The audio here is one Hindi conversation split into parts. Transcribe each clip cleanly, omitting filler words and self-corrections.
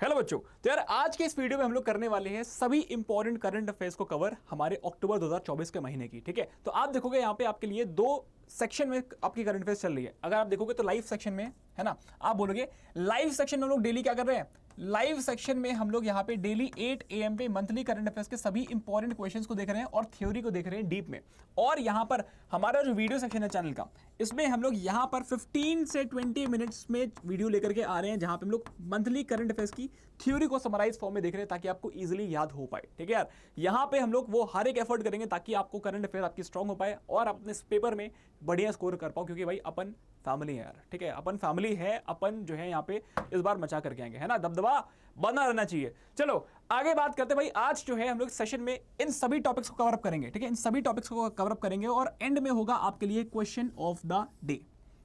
हेलो बच्चों। तो यार आज के इस वीडियो में हम लोग करने वाले हैं सभी इंपॉर्टेंट करंट अफेयर्स को कवर हमारे अक्टूबर 2024 के महीने की। ठीक है, तो आप देखोगे यहाँ पे आपके लिए दो सेक्शन में आपकी करंट अफेयर्स चल रही है। अगर आप देखोगे तो लाइव सेक्शन में है ना, आप बोलोगे लाइव सेक्शन में हम लोग डेली क्या कर रहे हैं। लाइव सेक्शन में हम लोग यहाँ पे डेली 8 AM पे मंथली करंट अफेयर्स के सभी इंपॉर्टेंट क्वेश्चंस को देख रहे हैं और थ्योरी को देख रहे हैं डीप में। और यहाँ पर हमारा जो वीडियो सेक्शन है चैनल का, इसमें हम लोग यहाँ पर 15 से 20 मिनट्स में वीडियो लेकर के आ रहे हैं, जहां पे हम लोग मंथली करंट अफेयर्स की थ्योरी को समराइज फॉर्म में देख रहे हैं ताकि आपको इजीली याद हो पाए। ठीक है यार, यहाँ पे हम लोग वो हर एक एफर्ट करेंगे ताकि आपको करंट अफेयर आपकी स्ट्रांग हो पाए और अपने इस पेपर में बढ़िया स्कोर कर पाओ, क्योंकि भाई अपन फैमिली है यार। ठीक है, अपन फैमिली है, अपन जो है यहाँ पे इस बार मचा करके आएंगे, है ना, दबदबा बना रहना चाहिए। चलो आगे बात करते हैं भाई। आज जो है हम लोग सेशन में इन सभी टॉपिक्स को कवर अप करेंगे। ठीक है, इन सभी टॉपिक्स को कवर अप करेंगे और एंड में होगा आपके लिए क्वेश्चन ऑफ द डे।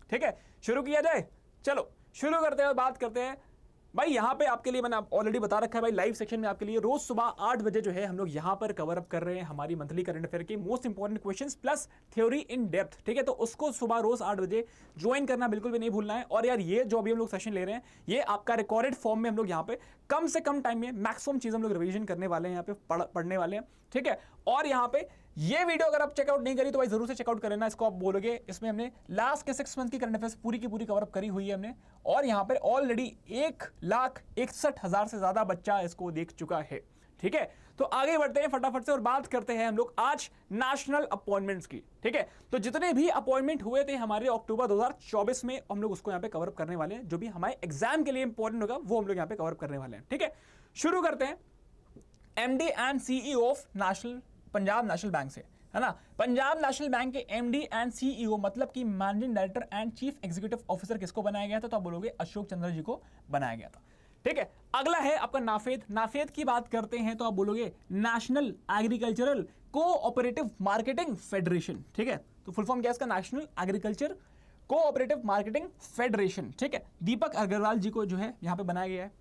ठीक है, शुरू किया जाए। चलो शुरू करते हैं और बात करते हैं भाई। यहां पे आपके लिए मैंने ऑलरेडी बता रखा है भाई, लाइव सेक्शन में आपके लिए रोज सुबह 8 बजे जो है हम लोग यहां पर कवर अप कर रहे हैं हमारी मंथली करंट अफेयर की most important questions plus theory in depth. ठीक है, तो उसको सुबह रोज 8 बजे ज्वाइन करना बिल्कुल भी नहीं भूलना है। और यार ये जो अभी हम लोग सेशन ले रहे हैं, ये आपका रिकॉर्डेड फॉर्म में हम लोग यहाँ पे कम से कम टाइम में मैक्सिमम चीज हम लोग रिवीजन करने वाले हैं, यहाँ पे पढ़ने वाले हैं। ठीक है, और यहाँ पे ये वीडियो अगर आप चेकआउट नहीं करी तो भाई जरूर से चेकआउट कर लेना। इसको आप बोलोगे, इसमें हमने लास्ट के 6 मंथ की करंट अफेयर्स पूरी की पूरी कवर अप करी हुई है हमने, और यहाँ पर ऑलरेडी 1,61,000 से ज्यादा बच्चा इसको देख चुका है। ठीक है, तो आगे बढ़ते हैं फटाफट से और बात करते हैं हम लोग आज नेशनल अपॉइंटमेंट्स की। ठीक है, तो जितने भी अपॉइंटमेंट हुए थे हमारे अक्टूबर 2024 में, हम लोग उसको यहाँ पे कवर अप करने वाले हैं। जो भी हमारे एग्जाम के लिए इंपॉर्टेंट होगा वो हम लोग यहाँ पे कवर अप करने वाले हैं। ठीक है, शुरू करते हैं MD and CEO of Punjab national bank से, है ना। पंजाब नेशनल बैंक के एमडी एंड सीईओ मतलब कि managing director and chief executive officer किसको बनाया गया था, तो आप बोलोगे अशोक चंद्र जी को बनाया गया था। ठीक है, अगला है आपका नाफेद। नाफेद की बात करते हैं तो आप बोलोगे national agricultural cooperative marketing federation. ठीक है, तो फुल फॉर्म क्या है इसका, national agriculture cooperative marketing federation. ठीक है, दीपक अग्रवाल जी को जो है यहां पे बनाया गया है।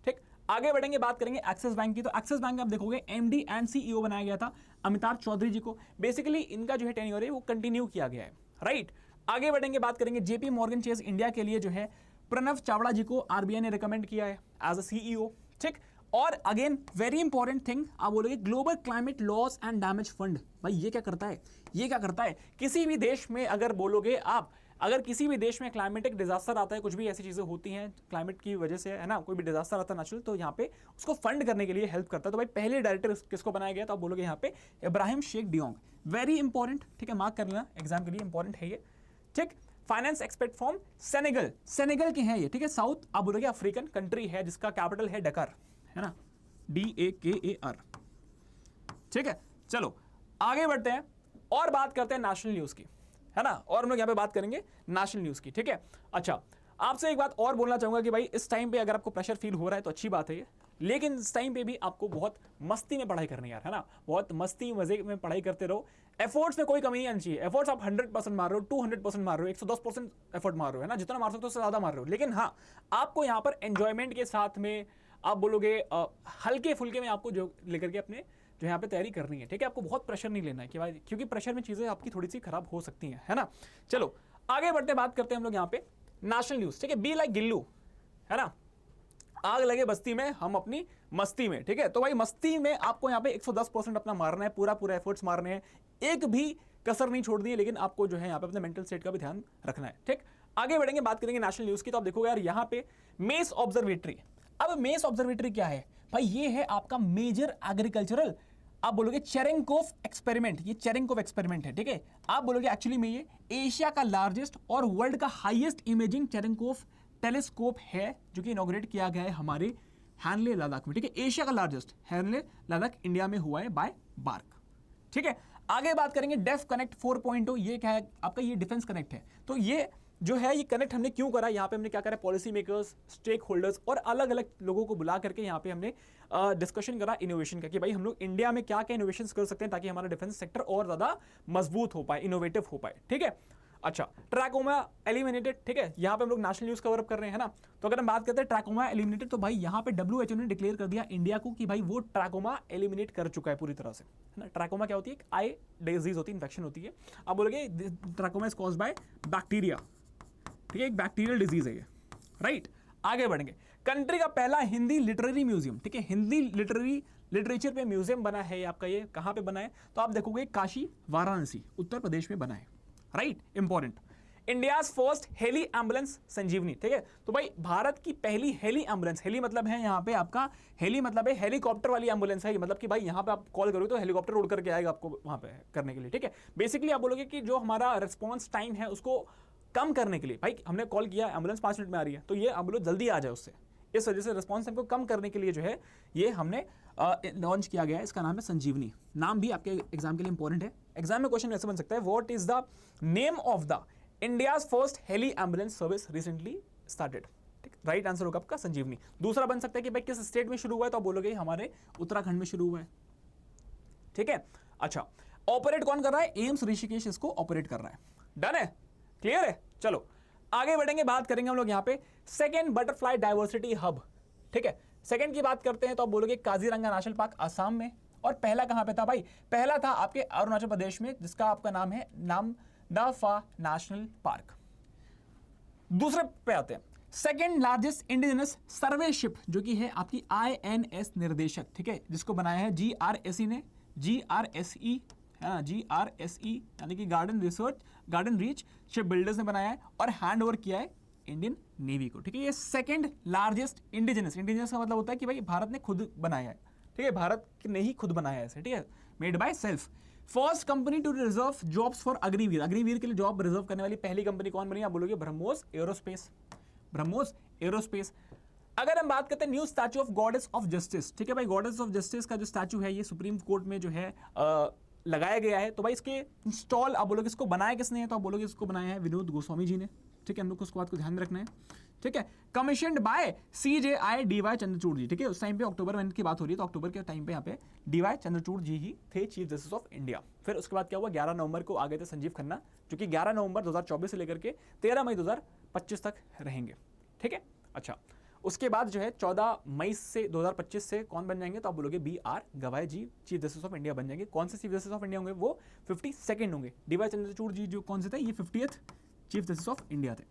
ठीक, आगे बढ़ेंगे, बात करेंगे एक्सिस बैंक की। तो एक्सिस बैंक आप देखोगे एमडी एंड सीईओ बनाया गया था अमिताभ चौधरी जी को। बेसिकली इनका जो है टेन्योर है वो कंटिन्यू किया गया है, राइट। आगे बढ़ेंगे, बात करेंगे जेपी मॉर्गन चेस इंडिया के लिए जो है प्रणव चावड़ा जी को आरबीआई ने रिकमेंड किया है एज अ सीईओ। ठीक, और अगेन वेरी इंपॉर्टेंट थिंग आप बोलोगे global climate loss and damage fund. भाई ये क्या करता है, ये क्या करता है, किसी भी देश में अगर बोलोगे आप, अगर किसी भी देश में क्लाइमेटिक डिजास्टर आता है, कुछ भी ऐसी चीजें होती हैं क्लाइमेट की वजह से, है ना, कोई भी डिजास्टर आता है नेचुरल, तो यहाँ पे उसको फंड करने के लिए हेल्प करता है। तो भाई पहले डायरेक्टर किसको बनाया गया, तो आप बोलोगे यहाँ पे इब्राहिम शेख डियोंग। वेरी इंपॉर्टेंट, ठीक है, मार्क कर लेना, एग्जाम के लिए इंपॉर्टेंट है ये। ठीक, finance expert from Senegal, Senegal के हैं ये। ठीक है, साउथ आप बोलोगे अफ्रीकन कंट्री है जिसका कैपिटल है डकार, है ना, DAKAR। ठीक है, चलो आगे बढ़ते हैं और बात करते हैं नेशनल न्यूज की, है ना, और हम लोग यहां पे बात करेंगे नेशनल न्यूज की। ठीक है, अच्छा आपसे एक बात और बोलना चाहूंगा कि भाई इस टाइम पे अगर आपको प्रेशर फील हो रहा है तो अच्छी बात है ये, लेकिन इस टाइम पे भी आपको बहुत मस्ती में पढ़ाई करनी है यार, है ना, बहुत मस्ती मजे में पढ़ाई करते रहो। एफर्ट्स में कोई कमी नहीं आनी चाहिए। एफर्ट्स आप 100% मार रहे हो, 200% मार रहे हो, 110% एफर्ट मार रहे हो, है ना, जितना मार सकते हो उससे ज्यादा मार रहे हो। लेकिन हाँ, आपको यहाँ पर एंजॉयमेंट के साथ में आप बोलोगे हल्के फुल्के में आपको जो लेकर के अपने जो यहाँ पे तैयारी करनी है। ठीक है, आपको बहुत प्रेशर नहीं लेना है कि भाई, क्योंकि प्रेशर में चीजें आपकी थोड़ी सी खराब हो सकती हैं, है ना। चलो आगे बढ़ते बात करते हैं हम लोग यहाँ पे नेशनल न्यूज। ठीक है, बी लाइक गिल्लू, है ना, आग लगे बस्ती में हम अपनी मस्ती में। ठीक है, तो भाई मस्ती में आपको यहाँ पे 110% अपना मारना है, पूरा पूरा एफर्ट्स मारने हैं, एक भी कसर नहीं छोड़नी है, लेकिन आपको जो है यहाँ पे अपने मेंटल स्टेट का भी ध्यान रखना है। ठीक, आगे बढ़ेंगे, बात करेंगे नेशनल न्यूज की। तो आप देखोगे यार यहाँ पे मेस ऑब्जर्वेटरी। अब मेस ऑब्जर्वेटरी क्या है भाई, ये है आपका मेजर एग्रीकल्चरल, आप बोलोगे चेरेंकोफ एक्सपेरिमेंट, ये चेरेंकोफ एक्सपेरिमेंट है। ठीक है, आप बोलोगे एक्चुअली में ये एशिया का लार्जेस्ट और वर्ल्ड का हाईएस्ट इमेजिंग चेरेंकोफ टेलीस्कोप है, जो कि इनॉग्रेट किया गया है हमारे हैनले लद्दाख में। ठीक है, एशिया का लार्जेस्ट हैनले लद्दाख इंडिया में हुआ है बाय बार्क। ठीक है, आगे बात करेंगे डेफ कनेक्ट 4.0। ये क्या है आपका, ये डिफेंस कनेक्ट है। तो ये जो है ये कनेक्ट हमने क्यों करा, यहाँ पे हमने क्या करा, पॉलिसी मेकर्स, स्टेक होल्डर्स और अलग अलग लोगों को बुला करके यहाँ पे हमने डिस्कशन करा इनोवेशन का, कि भाई हम लोग इंडिया में क्या क्या इनोवेशन कर सकते हैं ताकि हमारा डिफेंस सेक्टर और ज्यादा मजबूत हो पाए, इनोवेटिव हो पाए। ठीक है, अच्छा ट्रैकोमा एलिमिनेटेड। ठीक है, यहाँ पे हम लोग नेशनल न्यूज कवर अप कर रहे हैं ना। तो अगर हम बात करते हैं ट्रैकोमा एलिमिनेटेड, तो भाई यहाँ पे WHO ने डिक्लेयर कर दिया इंडिया को कि भाई वो ट्रैकोमा एलिमिनेट कर चुका है पूरी तरह से, है ना। ट्रैकोमा क्या होती है, आई डिजीज होती है, इन्फेक्शन होती है। आप बोलोगे trachoma is caused by bacteria. ठीक है, एक बैक्टीरियल डिजीज है ये, राइट। आगे बढ़ेंगे, कंट्री का पहला हिंदी लिटरेरी म्यूजियम, ठीक है, हिंदी लिटरेचर पे म्यूजियम बना है आपका। ये कहां पे बना है तो आप देखोगे काशी वाराणसी उत्तर प्रदेश में बना है, right, important. India's first heli ambulance Sanjeevani, ठीक है, तो भाई भारत की पहली हेली एम्बुलेंस, हेली मतलब है यहाँ पे आपका, हेली मतलब है हेलीकॉप्टर वाली एम्बुलेंस है, मतलब कि भाई यहाँ पे आप कॉल करोगे तो हेलीकॉप्टर उड़ करके आएगा आपको वहां पे करने के लिए, ठीक है। बेसिकली आप बोलोगे कि जो हमारा रिस्पॉन्स टाइम है उसको कम करने के लिए, भाई हमने कॉल किया, एम्बुलेंस 5 मिनट में आ रही है, तो ये एम्बुलेंस जल्दी आ जाए उससे, इस वजह से रिस्पॉन्स टाइम को कम करने के लिए जो है ये हमने लॉन्च किया गया है। इसका नाम है संजीवनी। नाम भी आपके एग्जाम के लिए इंपॉर्टेंट है। एग्जाम में क्वेश्चन ऐसे बन सकता है, what is the name of the India's first heli ambulance service recently started, ठीक, राइट आंसर होगा आपका संजीवनी। दूसरा बन सकता है कि भाई किस स्टेट में शुरू हुआ है, तो आप बोलोगे हमारे उत्तराखंड में शुरू हुआ है, ठीक है। अच्छा, ऑपरेट कौन कर रहा है, एम्स ऋषिकेश इसको ऑपरेट कर रहा है। डन है, क्लियर है। चलो आगे बढ़ेंगे, बात करेंगे हम लोग यहाँ पे सेकेंड बटरफ्लाई डायवर्सिटी हब, ठीक है। सेकेंड की बात करते हैं तो आप बोलोगे काजीरंगा नेशनल पार्क आसाम में, और पहला कहां पे था भाई, पहला था आपके अरुणाचल प्रदेश में, जिसका आपका नाम है नामदफा नेशनल पार्क। दूसरे पे आते हैं, सेकेंड लार्जेस्ट इंडिजिनस सर्वे शिप, जो कि है आपकी INS निर्देशक, ठीक है, जिसको बनाया है GRSE ने, GRSE यानी कि गार्डन रीच शिप बिल्डर्स ने बनाया है और हैंड ओवर किया है इंडियन नेवी को, ठीक है। ये सेकंड लार्जेस्ट इंडिजिनस का मतलब होता है कि भाई भारत ने खुद बनाया है, ठीक है, भारत ने ही खुद बनाया है इसे, ठीक है, made by self. First company to reserve jobs for Agniveer, Agniveer के लिए जॉब रिजर्व करने वाली पहली कंपनी कौन बनी, आप बोलोगे ब्रह्मोस एरोस्पेस। अगर हम बात करते हैं new statue of goddess of justice, ठीक है भाई, गॉडेस ऑफ जस्टिस का जो स्टैचू है ये सुप्रीम कोर्ट में जो है लगाया गया है, तो भाई इसके इंस्टॉल आप बोलोगे इसको बनाया किसने है, तो आप बोलोगे इसको बनाया है विनोद गोस्वामी जी ने, ठीक है, हम लोग को उसको बात को ध्यान में रखना है, ठीक है। Commissioned by CJI DY Chandrachud ji, ठीक है, उस टाइम पे अक्टूबर में की बात हो रही है, तो अक्टूबर के टाइम पे यहाँ पे DY चंद्रचूड़ जी ही थे चीफ जस्टिस ऑफ इंडिया। फिर उसके बाद क्या हुआ, 11 नवंबर को आ गए थे संजीव खन्ना, जो कि 11 नवंबर 2024 से लेकर के 13 मई 2025 तक रहेंगे, ठीक है। अच्छा, उसके बाद जो है 14 मई से 2025 से कौन बन जाएंगे, तो आप बोलोगे BR गवाई जी चीफ जस्टिस ऑफ इंडिया बन जाएंगे। कौन से चीफ जस्टिस ऑफ इंडिया होंगे, वो 52nd होंगे। DY चंद्रचूड़ जी जो कौन से थे, ये 50th chief justice of India थे,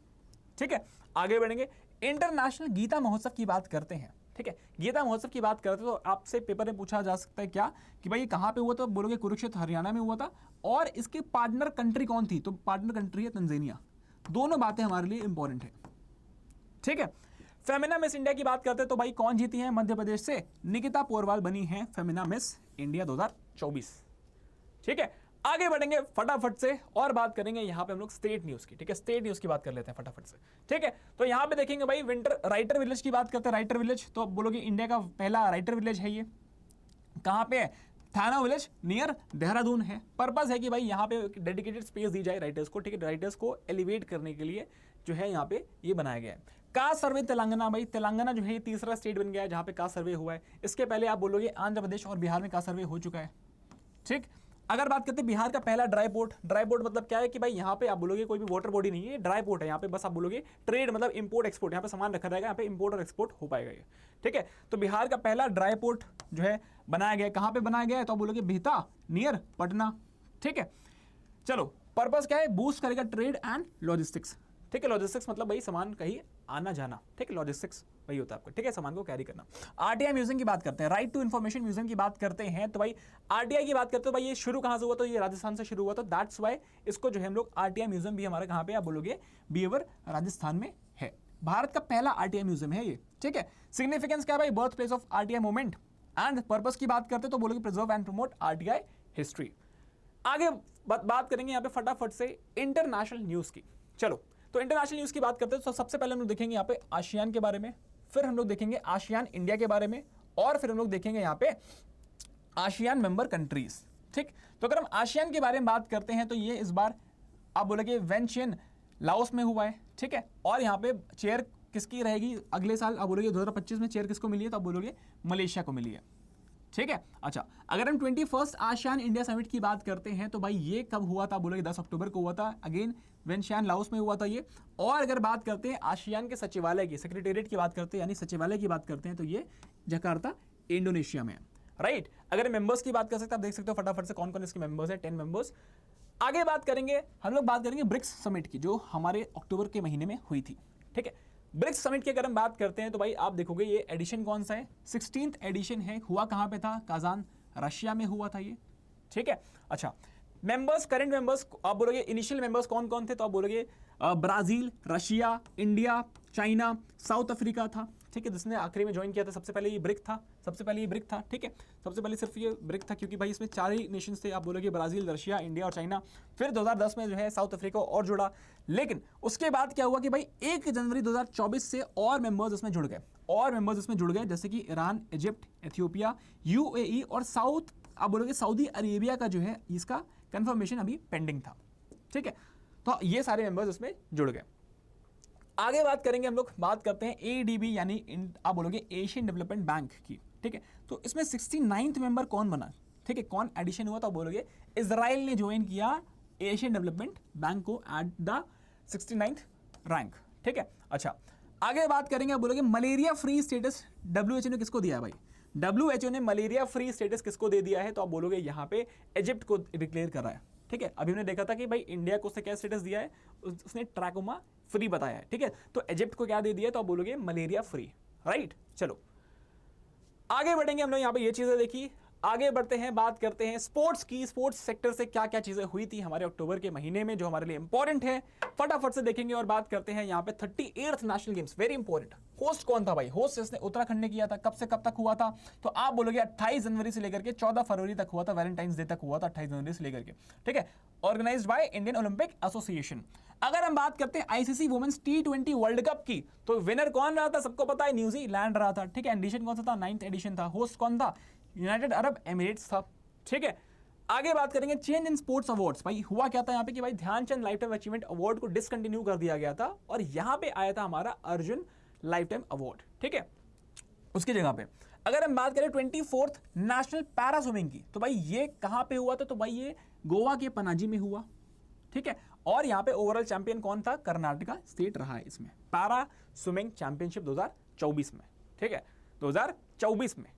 ठीक है। आगे बढ़ेंगे, इंटरनेशनल गीता महोत्सव की बात करते हैं, ठीक है। गीता महोत्सव की बात करते तो आपसे पेपर में पूछा जा सकता है क्या कि भाई ये कहां पे हुआ, तो बोलोगे कुरुक्षेत्र हरियाणा में हुआ था, और इसकी पार्टनर कंट्री कौन थी, तो पार्टनर कंट्री है तंजानिया। दोनों बातें हमारे लिए इंपॉर्टेंट है, ठीक है। फेमिना मिस इंडिया की बात करते हैं तो भाई कौन जीती है, मध्य प्रदेश से निकिता पोरवाल बनी है फेमिना मिस इंडिया 2024, ठीक है। आगे बढ़ेंगे फटाफट से और बात करेंगे यहाँ पे हम लोग स्टेट न्यूज की, ठीक है, स्टेट न्यूज की बात कर लेते हैं फटाफट से, ठीक है। तो यहाँ पे देखेंगे भाई विंटर राइटर विलेज की बात करते हैं, राइटर विलेज तो बोलोगे इंडिया का पहला राइटर विलेज है, ये कहाँ पे है, थाना विलेज नियर देहरादून है। पर्पस है कि भाई यहाँ पे डेडिकेटेड स्पेस दी जाए राइटर्स को, ठीक है, राइटर्स को एलिवेट करने के लिए जो है यहाँ पे ये बनाया गया है। कास्ट सर्वे तेलंगाना, भाई तेलंगाना जो है ये तीसरा स्टेट बन गया है जहाँ पे कास्ट सर्वे हुआ है। इसके पहले आप बोलोगे आंध्र प्रदेश और बिहार में कास्ट सर्वे हो चुका है, ठीक। अगर बात करते हैं बिहार का पहला ड्राई पोर्ट मतलब क्या है कि भाई यहाँ पे आप बोलोगे कोई भी वाटर बॉडी नहीं है, ड्राई पोर्ट है, यहाँ पे बस आप बोलोगे ट्रेड मतलब इंपोर्ट एक्सपोर्ट, यहाँ पे सामान रखा जाएगा, यहाँ पे इंपोर्ट और एक्सपोर्ट हो पाएगा ये, ठीक है। तो बिहार का पहला ड्राई पोर्ट जो है बनाया गया, कहाँ पे बनाया गया है, तो आप बोलोगे बिहता नियर पटना, ठीक है। चलो पर्पस क्या है, बूस्ट करेगा ट्रेड एंड लॉजिस्टिक्स, ठीक है। लॉजिस्टिक्स मतलब भाई सामान कहीं आना जाना, ठीक है, लॉजिस्टिक्स वही होता है आपका, ठीक है, सामान को कैरी करना। RTI म्यूजियम की बात करते हैं, राइट टू इन्फॉर्मेशन म्यूजियम की बात करते हैं, तो भाई RTI की बात करते हो भाई ये शुरू कहां से हुआ, तो ये राजस्थान से शुरू हुआ, तो दैट्स वाई इसको जो है हम लोग RTI म्यूजियम भी हमारा कहां पे आप बोलोगे बीवर राजस्थान में है। भारत का पहला RTI म्यूजियम है ये, ठीक है। सिग्निफिकेंस क्या है भाई, birth place of RTI movement, and purpose की बात करते तो बोलोगे preserve and promote RTI history. आगे बात करेंगे यहाँ पे फटाफट से इंटरनेशनल न्यूज की। चलो तो इंटरनेशनल न्यूज की बात करते हैं तो सबसे पहले हम लोग देखेंगे यहाँ पे आसियान के बारे में, फिर हम लोग देखेंगे आसियान इंडिया के बारे में, और फिर हम लोग देखेंगे यहाँ पे आसियान मेंबर कंट्रीज, ठीक। तो अगर हम आसियान के बारे में बात करते हैं तो ये इस बार आप बोलोगे वेंशियन लाओस में हुआ है, ठीक है। और यहाँ पे चेयर किसकी रहेगी अगले साल, आप बोलोगे 2025 में चेयर किसको मिली है, तो आप बोलोगे मलेशिया को मिली है, ठीक है। अच्छा अगर हम 21st आसियान इंडिया समिट की बात करते हैं तो भाई ये कब हुआ था, बोलोगे 10 अक्टूबर को हुआ था, अगेन वेंशियान लाओस में हुआ था ये। और अगर बात करते हैं आसियान के सचिवालय की, सेक्रेटेरिएट की बात करते हैं यानी सचिवालय की बात करते हैं तो ये जकार्ता इंडोनेशिया में है, राइट। अगर मेंबर्स की बात कर सकते हैं, आप देख सकते हो फटाफट से कौन कौन इसके मेंबर्स है, 10 मेंबर्स। आगे बात करेंगे हम लोग, बात करेंगे ब्रिक्स समिट की जो हमारे अक्टूबर के महीने में हुई थी, ठीक है। ब्रिक्स समिट की अगर हम बात करते हैं तो भाई आप देखोगे ये एडिशन कौन सा है, 16th एडिशन है। हुआ कहां पे था, काजान रशिया में हुआ था ये, ठीक है। अच्छा, मेंबर्स, करंट मेंबर्स आप बोलोगे इनिशियल मेंबर्स कौन कौन थे, तो आप बोलोगे Brazil, Russia, India, China, south Africa था, ठीक है। जिसने आखिरी में ज्वाइन किया था सबसे पहले ये ब्रिक था, सबसे पहले ये ब्रिक था, ठीक है। सबसे पहले सिर्फ ये ब्रिक था क्योंकि भाई इसमें 4 ही नेशंस थे, आप बोलोगे ब्राजील, रशिया, इंडिया और चाइना। फिर 2010 में जो है साउथ अफ्रीका और जुड़ा, लेकिन उसके बाद क्या हुआ कि भाई 1 जनवरी 2024 से और मेंबर्स इसमें जुड़ गए, और मेंबर्स इसमें जुड़ गए, जैसे कि ईरान, इजिप्ट, एथियोपिया, यूएई और साउथ आप बोलोगे सऊदी अरेबिया का जो है इसका कंफर्मेशन अभी पेंडिंग था, ठीक है। तो ये सारे मेंबर्स इसमें जुड़ गए। आगे बात करेंगे हम लोग, बात करते हैं एडीबी यानी आप बोलोगे एशियन डेवलपमेंट बैंक की, ठीक है। तो इसमें 69th मेंबर कौन बना, ठीक है, कौन एडिशन हुआ, तो बोलोगे इजराइल ने ज्वाइन किया एशियन डेवलपमेंट बैंक को एट द 69th रैंक, ठीक है। अच्छा, आगे बात करेंगे, आप बोलोगे मलेरिया फ्री स्टेटस डब्ल्यूएचओ ने किसको दिया भाई, डब्ल्यूएचओ ने मलेरिया फ्री स्टेटस किसको दे दिया है, तो आप बोलोगे यहाँ पे इजिप्ट को डिक्लेयर कर रहा है, ठीक है। अभी हमने देखा था कि भाई इंडिया को उसने क्या स्टेटस दिया है, उसने ट्रैकोमा फ्री बताया है, ठीक है। तो इजिप्ट को क्या दे दिया, तो आप बोलोगे मलेरिया फ्री, राइट। चलो आगे बढ़ेंगे हम लोग, यहाँ पे ये चीजें देखी। आगे बढ़ते हैं, बात करते हैं स्पोर्ट्स की, स्पोर्ट्स सेक्टर से क्या क्या चीजें हुई थी हमारे अक्टूबर के महीने में जो हमारे लिए इंपॉर्टेंट है, फटाफट से देखेंगे और बात करते हैं। यहाँ पे 38th national games, very important. Host कौन था भाई, होस्ट इसने उत्तराखंड ने किया था। कब से कब तक हुआ था, तो आप बोलोगे 28 जनवरी से लेकर के 14 फरवरी तक हुआ था, वैलेंटाइंस डे तक हुआ था 28 जनवरी से लेकर के, ठीक है। Organised by Indian Olympic Association. अगर हम बात करते हैं ICC women's T20 world cup की, तो विनर कौन रहा था, सबको पता है, न्यूजीलैंड रहा था, ठीक है। एडिशन कौन सा था, 9th एडिशन था। होस्ट कौन था, यूनाइटेड अरब एमिरेट्स था, ठीक है। आगे बात करेंगे चेंज इन स्पोर्ट्स अवार्ड्स। भाई हुआ क्या था यहाँ पे कि भाई Dhyan Chand lifetime achievement award को डिसकंटिन्यू कर दिया गया था और यहाँ पे आया था हमारा अर्जुन लाइफ टाइम अवार्ड, ठीक है। उसकी जगह पे अगर हम बात करें 24th नेशनल पैरा स्विमिंग की, तो भाई ये कहां पे हुआ था, तो भाई ये गोवा के पनाजी में हुआ, ठीक है। और यहाँ पे ओवरऑल चैंपियन कौन था, कर्नाटका स्टेट रहा है इसमें, पैरा स्विमिंग चैंपियनशिप 2024 में, ठीक है, 2024 में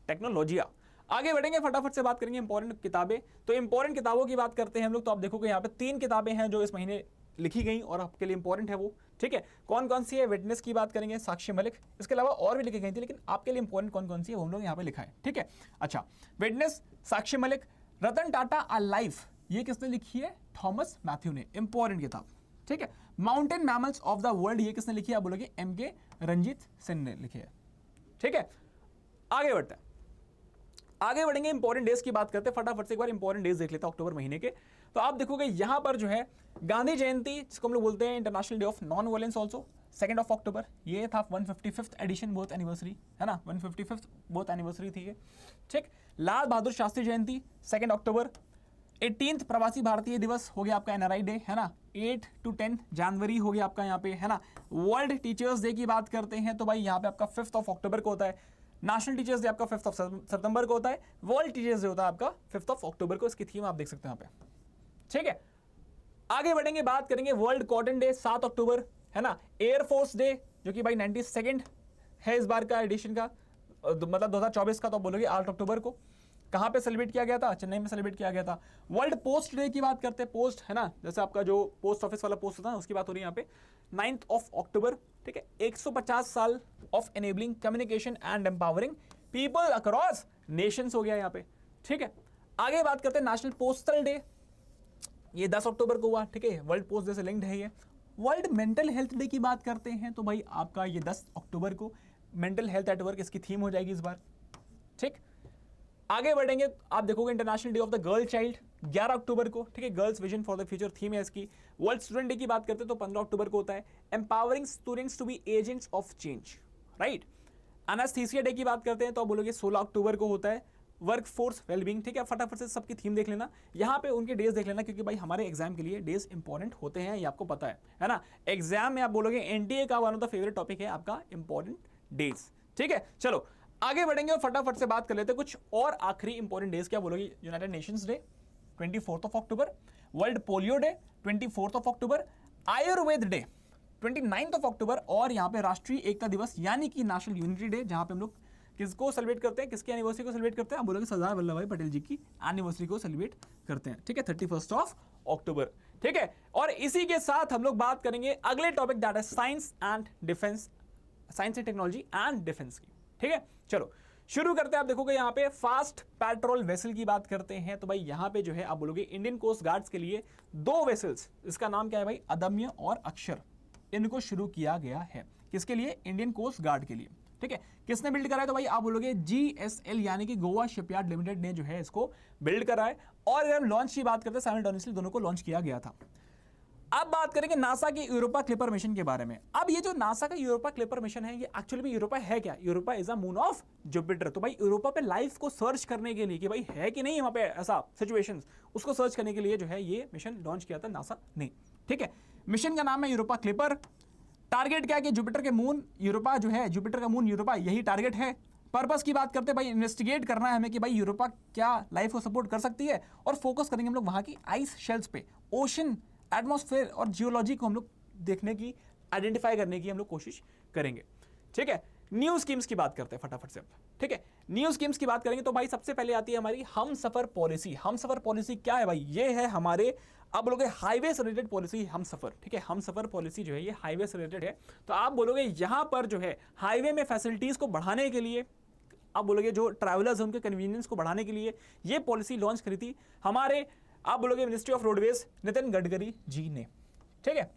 टेक्नोलॉजिया। आगे बढ़ेंगे, फटाफट से बात करेंगे इंपॉर्टेंट किताबें। तो इंपॉर्टेंट किताबों की बात करते हैं हम लोग, तो आप देखोगे यहाँ पे 3 किताबें हैं जो इस महीने लिखी गई और आपके लिए इंपॉर्टेंट है वो, ठीक है। कौन कौन सी है, विटनेस की बात करेंगे, साक्षी मलिक, इसके अलावा और भी लिखी गई थी, लेकिन आपके लिए इंपॉर्टेंट कौन कौन सी है वो हम लोग यहाँ पे लिखा है, ठीक है। अच्छा, witness, Sakshi Malik, Ratan Tata a life, ये किसने लिखी है, थॉमस मैथ्यू ने, इंपॉर्टेंट किताब, ठीक है। Mountain mammals of the world, ये किसने लिखी है, आप बोलोगे MK रंजीत सिंह ने लिखी है, ठीक है। आगे बढ़ते हैं, आगे बढ़ेंगे, इंपॉर्टेंट डेज की बात करते हैं। फटाफट से एक बार इंपॉर्टेंट डेज देख लेते हैं अक्टूबर महीने के। तो आप देखोगे यहां पर जो है गांधी जयंती, जिसको हम लोग बोलते हैं international day of non violence also, 2 अक्टूबर, ये था 155th एडिशन बर्थ एनिवर्सरी, है ना, 155th बर्थ एनिवर्सरी थी ये, ठीक। लाल बहादुर शास्त्री जयंती 2 अक्टूबर। 18th प्रवासी भारतीय दिवस हो गया आपका, NRI डे, है ना, 8 to 10 जनवरी हो गया आपका यहाँ पे, है ना। वर्ल्ड टीचर्स डे की बात करते हैं तो भाई यहाँ पे आपका 5 अक्टूबर को होता है। नेशनल टीचर्स डे आपका 5 सितंबर को होता है। वर्ल्ड टीचर्स डे होता है आपका 5 अक्टूबर को। इसकी थीम आप देख सकते हैं यहाँ पे, ठीक है। आगे बढ़ेंगे, बात करेंगे वर्ल्ड कॉटन डे 7 अक्टूबर, है ना। एयरफोर्स डे जो कि भाई 92nd है इस बार का एडिशन का, मतलब 2024 का, तो बोलोगे 8 अक्टूबर को। कहाँ पे सेलिब्रेट किया गया था, चेन्नई में सेलिब्रेट किया गया था। वर्ल्ड पोस्ट डे की बात करते हैं, पोस्ट, है ना, जैसे आपका जो पोस्ट ऑफिस वाला पोस्ट होता है उसकी बात हो रही है यहाँ पे, 9th अक्टूबर, ठीक है। 150 साल of enabling communication and empowering people across Nations हो गया यहाँ पे, ठीक है। आगे बात करते हैं नेशनल पोस्टल डे, ये 10 अक्टूबर को हुआ, ठीक है। वर्ल्ड पोस्ट डे से लिंक्ड है ये। वर्ल्ड मेंटल हेल्थ डे की बात करते हैं तो भाई आपका ये 10 अक्टूबर को मेंटल हेल्थ एट वर्क इसकी थीम हो जाएगी इस बार, ठीक। आगे बढ़ेंगे, आप देखोगे international day of the girl child 11 अक्टूबर को, ठीक है। Girls vision for the future theme है इसकी। वर्ल्ड स्टूडेंट डे की बात करते हैं तो 15 अक्टूबर को होता है। Empowering students to be agents of change, right. Anaesthesia day की बात करते हैं तो आप बोलोगे 16 अक्टूबर को होता है। वर्क फोर्स वेलबींग, ठीक है। फटाफट से सबकी थीम देख लेना, यहाँ पे उनके डेज देख लेना, क्योंकि भाई हमारे एग्जाम के लिए डेज इंपॉर्टेंट होते हैं, ये आपको पता है ना। एग्जाम में आप बोलोगे NTA का one of the favourite topic है आपका इंपॉर्टेंट डेज, ठीक है। चलो आगे बढ़ेंगे और फटाफट से बात कर लेते हैं कुछ और आखिरी इंपॉर्टेंट डेज। क्या बोलोगे, यूनाइटेड नेशंस डे 24 अक्टूबर, वर्ल्ड पोलियो डे 24 अक्टूबर, आयुर्वेद डे 29 अक्टूबर, और यहाँ पे राष्ट्रीय एकता दिवस यानी कि नेशनल यूनिटी डे, जहाँ पे हम लोग किसको सेलिब्रेट करते हैं, किसकी एनिवर्सरी को सेलिब्रेट करते हैं, आप बोलोगे सरदार वल्लभ भाई पटेल जी की एनिवर्सरी को सेलिब्रेट करते हैं, ठीक है, 31 अक्टूबर। ठीक है। और इसी के साथ हम लोग बात करेंगे अगले टॉपिक दैट है science and defence, science and technology and defence की। ठीक है, चलो शुरू करते हैं। आप देखोगे यहाँ पे फास्ट पेट्रोल वेसल की बात करते हैं तो भाई यहाँ पे जो है आप बोलोगे इंडियन कोस्ट गार्ड्स के लिए 2 वेसल्स, इसका नाम क्या है भाई, अदम्य और अक्षर, इनको शुरू किया गया है। किसके लिए, इंडियन कोस्ट गार्ड के लिए। ठीक है, किसने बिल्ड करा है तो भाई आप बोलोगे GSL यानी कि गोवा शिपयार्ड लिमिटेड ने जो है इसको बिल्ड करा है। और अगर हम लॉन्च की बात करते हैं साइमल्टेनियसली दोनों को लॉन्च किया गया था। अब बात करेंगे नासा की यूरोपा क्लिपर मिशन के बारे में। अब ये जो नासा का यूरोपा क्लिपर मिशन है, ये एक्चुअली में यूरोपा है क्या, Europa is a moon of Jupiter. तो भाई यूरोपा पे लाइफ को सर्च करने के लिए कि भाई है कि नहीं वहां पे ऐसा सिचुएशंस, उसको सर्च करने के लिए जो है ये मिशन लॉन्च किया था नासा ने। ठीक है, मिशन का नाम है यूरोपा क्लिपर। टारगेट क्या है कि जुपिटर के मून यूरोपा जो है, जुपिटर का मून यूरोपा, यही टारगेट है। पर्पस की बात करते हैं भाई, इन्वेस्टिगेट करना है हमें कि भाई यूरोपा क्या लाइफ को सपोर्ट कर सकती है, और फोकस करेंगे हम लोग वहां की आइस शेल्स पे, ओशन एटमॉस्फेयर और जियोलॉजी को हम लोग देखने की, आइडेंटिफाई करने की हम लोग कोशिश करेंगे। ठीक है, न्यू स्कीम्स की बात करते हैं फटाफट से। ठीक है, न्यू स्कीम्स की बात करेंगे तो भाई सबसे पहले आती है हमारी हम सफर पॉलिसी। हम सफर पॉलिसी क्या है भाई, ये है हमारे आप बोलोगे हाईवे से रिलेटेड पॉलिसी हम सफर। ठीक है, हम सफर पॉलिसी जो है ये हाईवे से रिलेटेड है। तो आप बोलोगे यहां पर जो है हाईवे में फैसिलिटीज को बढ़ाने के लिए, आप बोलोगे जो ट्रैवलर्स हैं उनके कन्वीनियंस को बढ़ाने के लिए ये पॉलिसी लॉन्च करी थी हमारे, आप बोलोगे ministry of roadways Nitin Gadkari ji ने। ठीक है,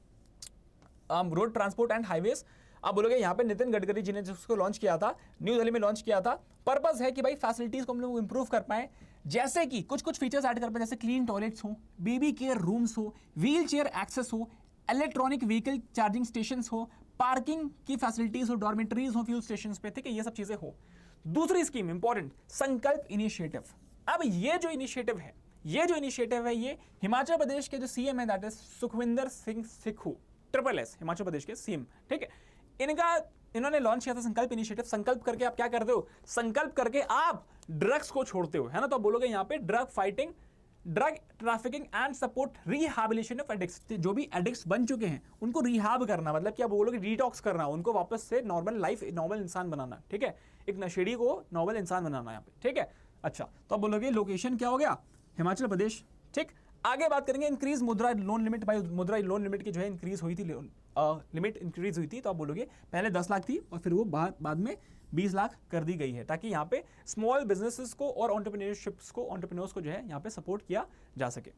रोड ट्रांसपोर्ट एंड हाईवेज, आप बोलोगे यहाँ पे नितिन गडकरी जी ने जिसको लॉन्च किया था, न्यू दिल्ली में लॉन्च किया था। पर्पस है कि भाई फैसिलिटीज को हम लोग इंप्रूव कर पाए, जैसे कि कुछ कुछ फीचर्स ऐड कर पाए, जैसे क्लीन टॉयलेट्स हो, बेबी केयर रूम्स हो, व्हील चेयर एक्सेस हो, इलेक्ट्रॉनिक व्हीकल चार्जिंग स्टेशन हो, पार्किंग की फैसिलिटीज हो, डॉर्मेटरीज हो फ्यूल स्टेशन पे। ठीक है, ये सब चीजें हो। दूसरी स्कीम इंपॉर्टेंट, संकल्प इनिशिएटिव। अब ये जो इनिशिएटिव है, ये हिमाचल प्रदेश के जो सीएम है that is Sukhvinder Singh Sukhu, SSS Himachal Pradesh के सीएम। ठीक है, इन्होंने लॉन्च किया था संकल्प इनिशिएटिव। संकल्प करके आप क्या करते हो, संकल्प करके आप ड्रग्स को छोड़ते हो, है ना। तो आप बोलोगे यहाँ पे drug fighting, drug trafficking and support rehabilitation of addicts. जो भी एडिक्ट्स बन चुके हैं उनको रिहैब करना, मतलब क्या बोलोगे, डिटॉक्स करना, उनको वापस से नॉर्मल लाइफ, नॉर्मल इंसान बनाना। ठीक है, एक नशेड़ी को नॉर्मल इंसान बनाना यहाँ पे। ठीक है, अच्छा तो आप बोलोगे लोकेशन क्या हो गया, हिमाचल प्रदेश। ठीक, आगे बात करेंगे इंक्रीज मुद्रा लोन लिमिट। भाई मुद्रा लोन लिमिट की जो है इंक्रीज हुई थी, लिमिट इंक्रीज हुई थी। तो आप बोलोगे पहले 10 लाख थी और फिर वो बाद में 20 लाख कर दी गई है, ताकि यहाँ पे स्मॉल बिजनेसेस को और एंटरप्रेन्योर्स को जो है यहाँ पे सपोर्ट किया जा सके।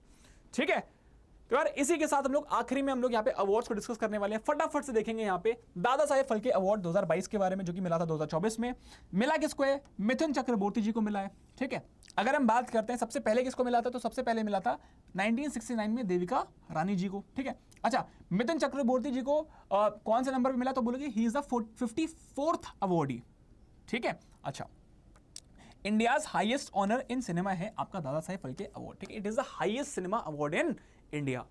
ठीक है, तो यार इसी के साथ हम लोग आखिरी में हम लोग यहाँ पे अवार्ड्स को डिस्कस करने वाले हैं। फटाफट से देखेंगे यहाँ पे दादा साहेब फाल्के अवार्ड 2022 के बारे में, जो कि मिला था 2024 में। मिला किसको है, मिथुन चक्रवर्ती जी को मिला है। ठीक है, अगर हम बात करते हैं सबसे पहले किसको मिला था, तो सबसे पहले मिला था 1969 में देविका रानी जी को। ठीक है, अच्छा मिथुन चक्रवर्ती जी को कौन से नंबर पे मिला, तो बोलोगे he is the 54th awardee. ठीक है, अच्छा India's highest honour in cinema है आपका दादा साहेब फाल्के अवार्ड। ठीक है, it is the highest cinema award in India.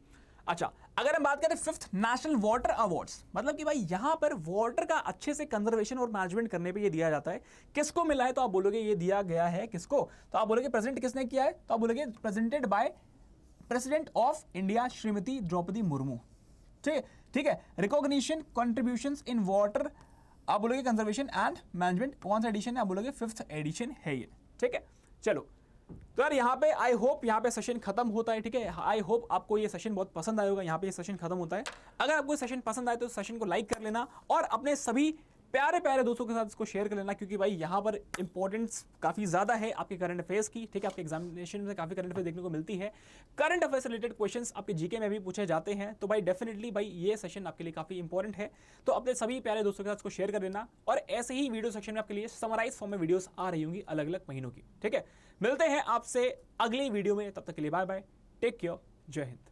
अच्छा, अगर हम बात करें 5th नेशनल वाटर अवार्ड्स, मतलब कि भाई यहां पर वाटर का अच्छे से कंजर्वेशन और मैनेजमेंट करने पे ये दिया जाता है। किसको मिला है, तो आप बोलोगे ये दिया गया है किसको, तो आप बोलोगे प्रेजेंट किसने किया है, तो आप बोलोगे presented by president of India Shrimati Droupadi Murmu. ठीक है, रिकॉग्निशन कंट्रीब्यूशंस इन वाटर, आप बोलोगे कंजर्वेशन एंड मैनेजमेंट, कौन सा एडिशन है, आप बोलोगे 5th एडिशन है ये। ठीक है, चलो तो यार यहाँ पे आई होप यहाँ पे सेशन खत्म होता है। ठीक है, आई होप आपको ये सेशन बहुत पसंद आया होगा। यहाँ पे ये सेशन खत्म होता है। अगर आपको ये सेशन पसंद आए तो सेशन को लाइक कर लेना और अपने सभी प्यारे प्यारे दोस्तों के साथ इसको शेयर कर लेना, क्योंकि भाई यहाँ पर इंपॉर्टेंस काफ़ी ज़्यादा है आपके करंट अफेयर्स की। ठीक है, आपके एग्जामिनेशन में काफ़ी करंट अफेयर देखने को मिलती है। करंट अफेयर से रिलेटेड क्वेश्चंस आपके जीके में भी पूछे जाते हैं। तो भाई डेफिनेटली भाई ये सेशन आपके लिए काफ़ी इंपॉर्टेंट है। तो अपने सभी प्यारे दोस्तों के साथ इसको शेयर कर लेना, और ऐसे ही वीडियो सेक्शन में आपके लिए समराइज फॉर्म में वीडियोस आ रही होंगी अलग अलग महीनों की। ठीक है, मिलते हैं आपसे अगली वीडियो में, तब तक के लिए बाय बाय, टेक केयर, जय हिंद।